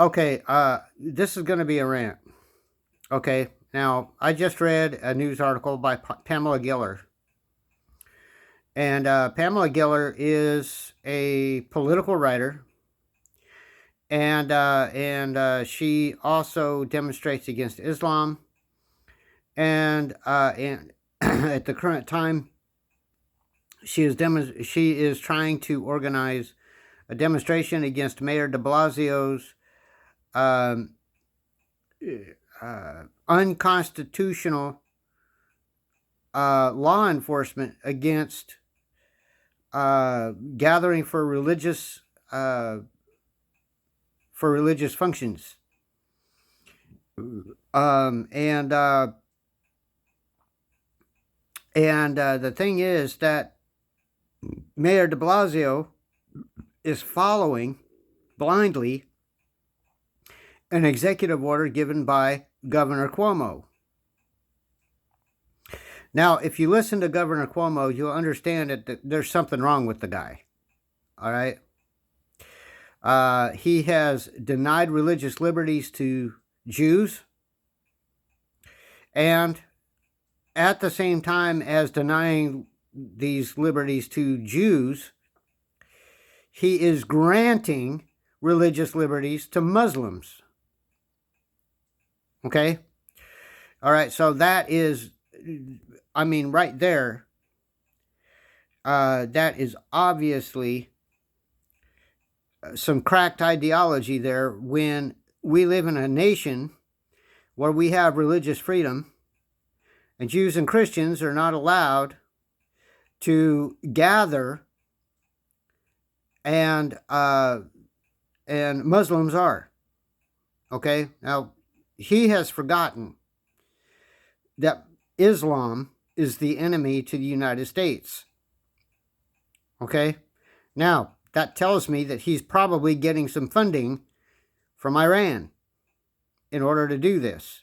Okay, this is going to be a rant. Okay, now I just read a news article by Pamela Giller. And Pamela Giller is a political writer, and she also demonstrates against Islam. And at the current time, she is trying to organize a demonstration against Mayor de Blasio's um, unconstitutional law enforcement against gathering for religious functions. And the thing is that Mayor de Blasio is following blindly an executive order given by Governor Cuomo. Now, if you listen to Governor Cuomo, you'll understand that there's something wrong with the guy. All right? He has denied religious liberties to Jews, and at the same time as denying these liberties to Jews, he is granting religious liberties to Muslims. Okay? All right, so that is, I mean, right there, that is obviously some cracked ideology there when we live in a nation where we have religious freedom and Jews and Christians are not allowed to gather, and Muslims are. Okay? Now, he has forgotten that Islam is the enemy to the United States. Okay? Now, that tells me that he's probably getting some funding from Iran in order to do this.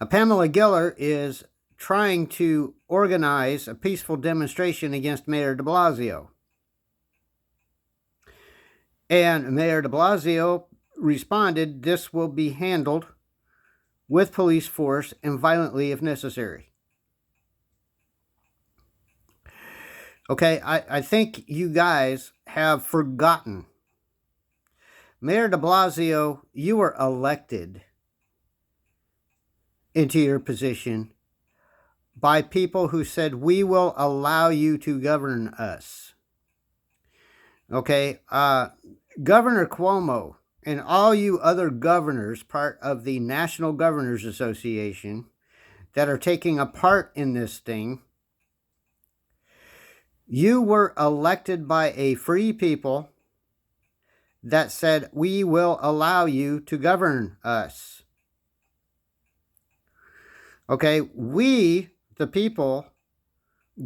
Now, Pamela Giller is trying to organize a peaceful demonstration against Mayor de Blasio. And Mayor de Blasio responded, "This will be handled with police force and violently if necessary." Okay, I think you guys have forgotten. Mayor de Blasio, you were elected into your position by people who said, "We will allow you to govern us." Okay, Governor Cuomo and all you other governors, part of the National Governors Association, that are taking a part in this thing, you were elected by a free people that said, "We will allow you to govern us." Okay, we, the people,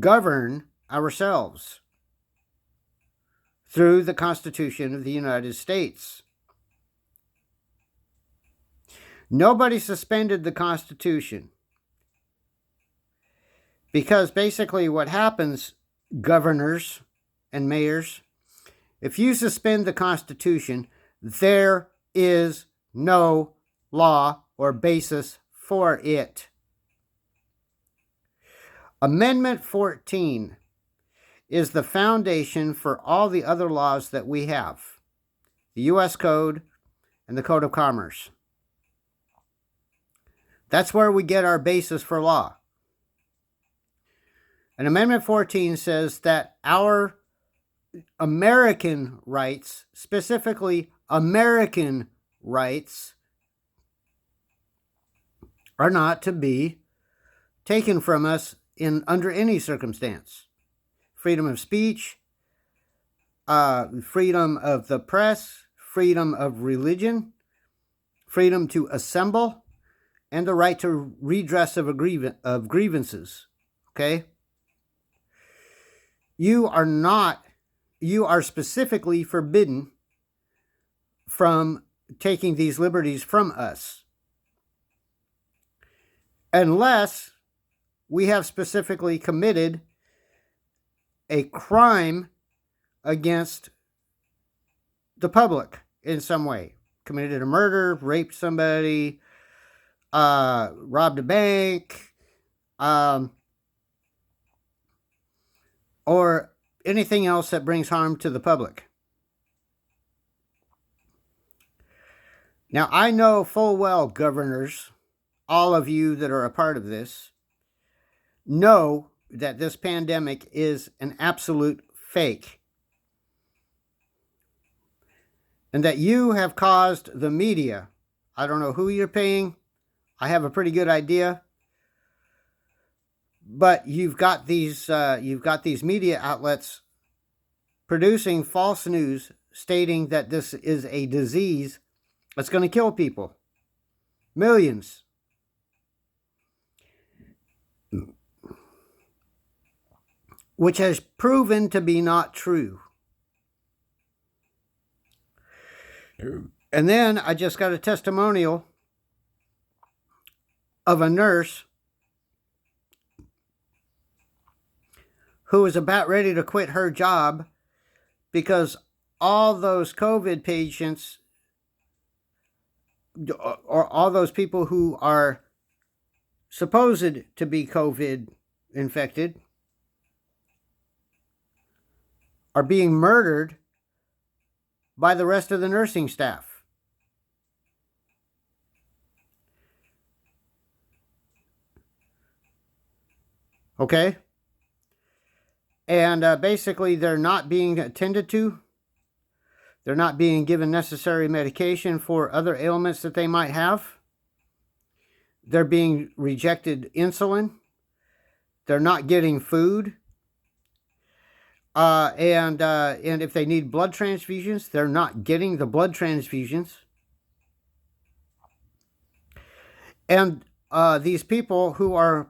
govern ourselves through the Constitution of the United States. Nobody suspended the Constitution, because basically what happens, governors and mayors, if you suspend the Constitution, there is no law or basis for it. Amendment 14 is the foundation for all the other laws that we have, the U.S. Code and the Code of Commerce. That's where we get our basis for law. And Amendment 14 says that our American rights, specifically American rights, are not to be taken from us under any circumstance. Freedom of speech, freedom of the press, freedom of religion, freedom to assemble, and the right to redress of grievances. Okay? You are specifically forbidden from taking these liberties from us, unless we have specifically committed a crime against the public in some way. Committed a murder, raped somebody, robbed a bank, or anything else that brings harm to the public. Now, I know full well, governors, all of you that are a part of this, know that this pandemic is an absolute fake. And that you have caused the media, I don't know who you're paying, I have a pretty good idea, but you've got these media outlets producing false news stating that this is a disease that's going to kill people. Millions. Which has proven to be not true. And then I just got a testimonial of a nurse who was about ready to quit her job because all those COVID patients, or all those people who are supposed to be COVID infected, are being murdered by the rest of the nursing staff. Okay? And basically, they're not being attended to. They're not being given necessary medication for other ailments that they might have. They're being rejected insulin. They're not getting food. And if they need blood transfusions, they're not getting the blood transfusions. And these people who are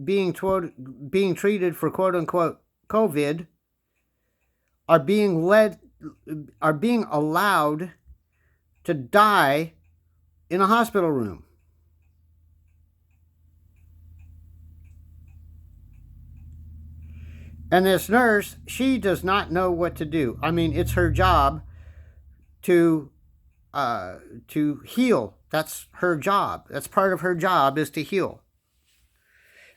being treated for quote unquote COVID are being allowed to die in a hospital room. And this nurse, she does not know what to do. I mean, it's her job to heal. That's her job. That's part of her job, is to heal.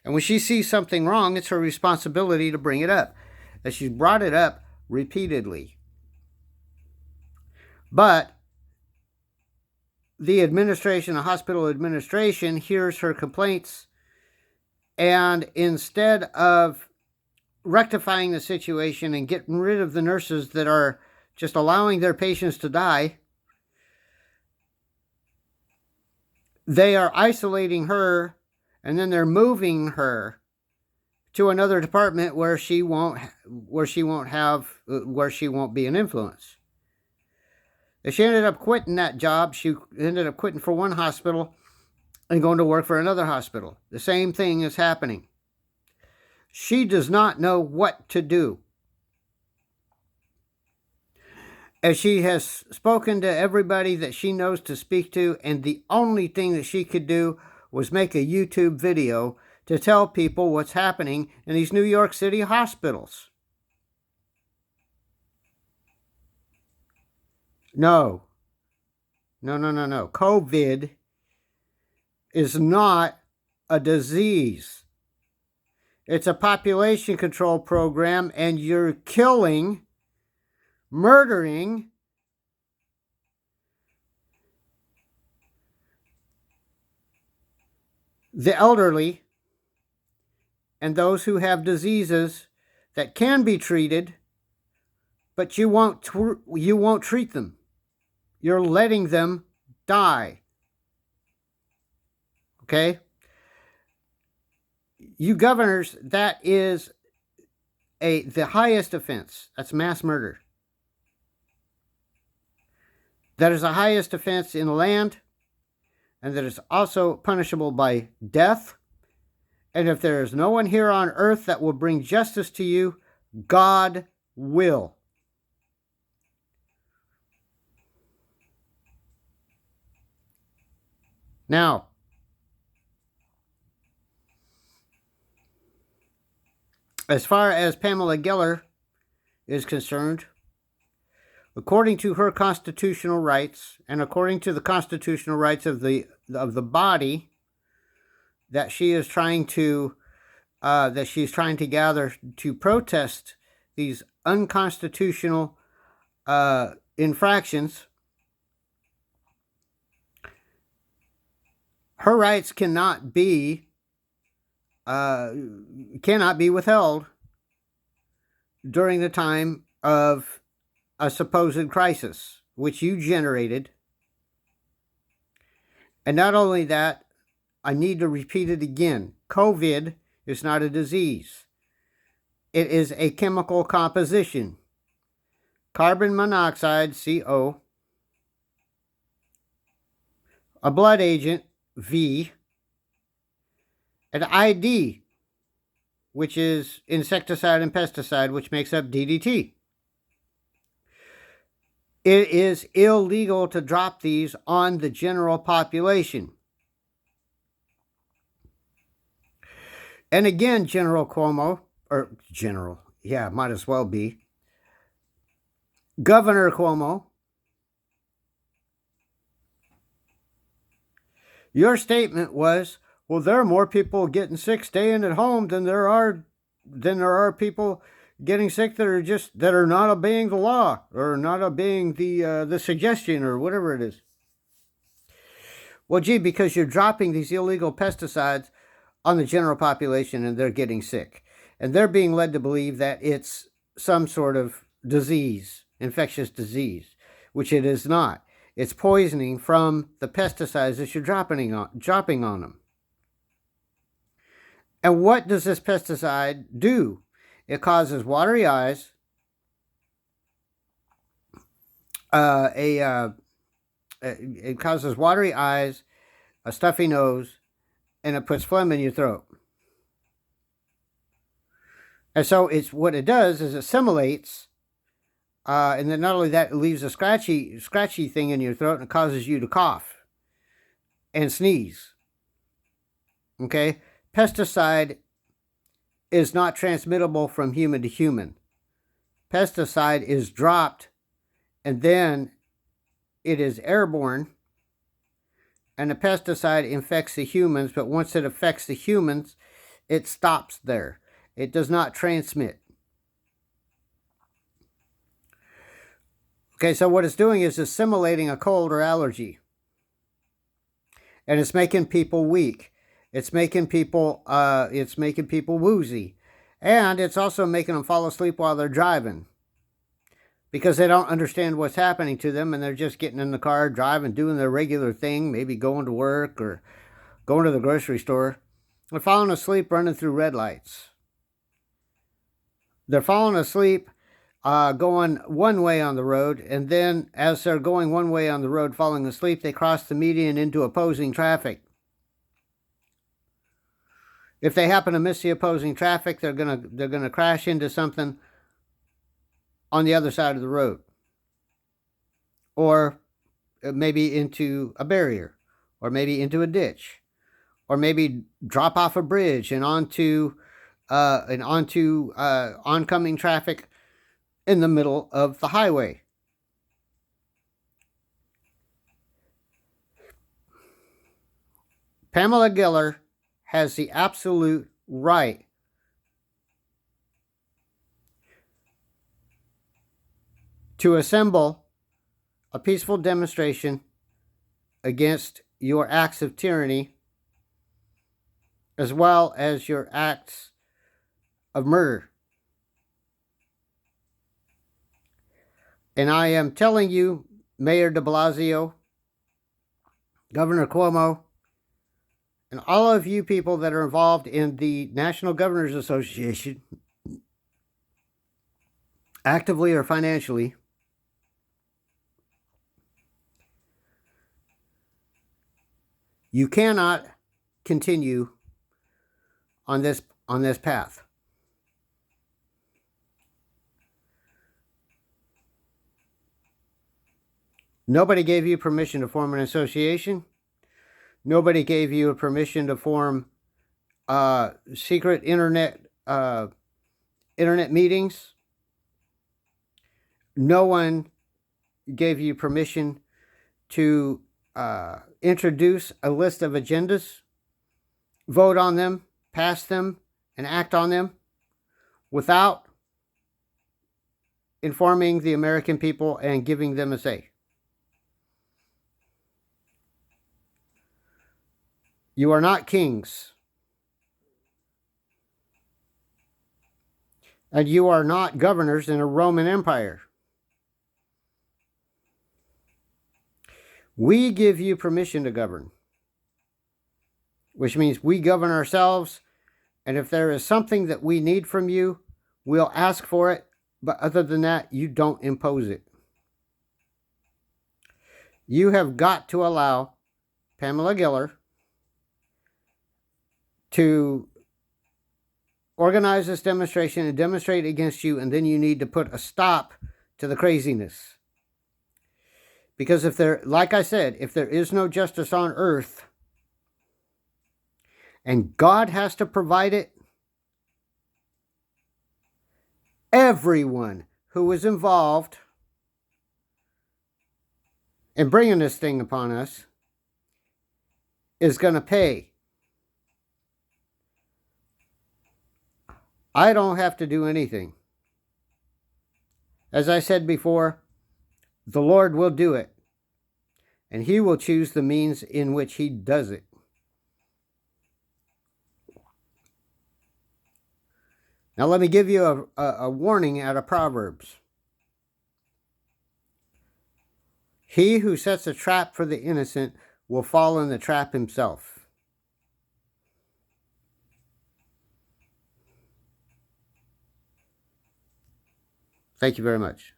And when she sees something wrong, it's her responsibility to bring it up. And she's brought it up repeatedly. But the administration, the hospital administration, hears her complaints, and instead of rectifying the situation and getting rid of the nurses that are just allowing their patients to die, they are isolating her, and then they're moving her to another department where she won't be an influence. If she ended up quitting that job, she ended up quitting for one hospital and going to work for another hospital. The same thing is happening. She does not know what to do. As she has spoken to everybody that she knows to speak to, and the only thing that she could do was make a YouTube video to tell people what's happening in these New York City hospitals. No. COVID is not a disease. It's a population control program, and you're killing, murdering the elderly and those who have diseases that can be treated, but you won't treat them. You're letting them die. Okay? You governors, that is the highest offense. That's mass murder. That is the highest offense in the land, and that is also punishable by death. And if there is no one here on earth that will bring justice to you, God will. Now, as far as Pamela Geller is concerned, according to her constitutional rights and according to the constitutional rights of the body that she is trying to gather to protest these unconstitutional infractions. Her rights cannot be withheld during the time of a supposed crisis, which you generated. And not only that, I need to repeat it again. COVID is not a disease. It is a chemical composition. Carbon monoxide, CO, a blood agent, V, an ID, which is insecticide and pesticide, which makes up DDT. It is illegal to drop these on the general population. And again, General Cuomo, or General, yeah, might as well be, Governor Cuomo, your statement was, well, there are more people getting sick staying at home than there are people getting sick that are not obeying the law or not obeying the suggestion or whatever it is. Well, gee, because you're dropping these illegal pesticides on the general population and they're getting sick. And they're being led to believe that it's some sort of disease, infectious disease, which it is not. It's poisoning from the pesticides that you're dropping on them. And what does this pesticide do? It causes watery eyes, it causes watery eyes, a stuffy nose, and it puts phlegm in your throat. And so what it does is it simulates, and then not only that, it leaves a scratchy thing in your throat and it causes you to cough and sneeze. Okay? Pesticide is not transmittable from human to human. Pesticide is dropped and then it is airborne, and the pesticide infects the humans, but once it affects the humans, it stops there. It does not transmit. Okay, so what it's doing is it's simulating a cold or allergy. And it's making people weak. It's making people woozy. And it's also making them fall asleep while they're driving, because they don't understand what's happening to them, and they're just getting in the car, driving, doing their regular thing, maybe going to work or going to the grocery store. They're falling asleep running through red lights. They're falling asleep going one way on the road, and then as they're going one way on the road falling asleep, they cross the median into opposing traffic. If they happen to miss the opposing traffic, they're gonna crash into something on the other side of the road, or maybe into a barrier, or maybe into a ditch, or maybe drop off a bridge and onto oncoming traffic in the middle of the highway. Pamela Giller has the absolute right to assemble a peaceful demonstration against your acts of tyranny, as well as your acts of murder. And I am telling you, Mayor de Blasio, Governor Cuomo, and all of you people that are involved in the National Governors Association, actively or financially, you cannot continue on this path. Nobody gave you permission to form an association. Nobody gave you a permission to form secret internet meetings. No one gave you permission to introduce a list of agendas, vote on them, pass them, and act on them without informing the American people and giving them a say. You are not kings. And you are not governors in a Roman Empire. We give you permission to govern, which means we govern ourselves, and if there is something that we need from you, we'll ask for it, but other than that, you don't impose it. You have got to allow Pamela Giller to organize this demonstration and demonstrate against you, and then you need to put a stop to the craziness. Because if there, like I said, if there is no justice on earth, and God has to provide it, everyone who is involved in bringing this thing upon us is going to pay. I don't have to do anything. As I said before, the Lord will do it, and He will choose the means in which He does it. Now let me give you a warning out of Proverbs. He who sets a trap for the innocent will fall in the trap himself. Thank you very much.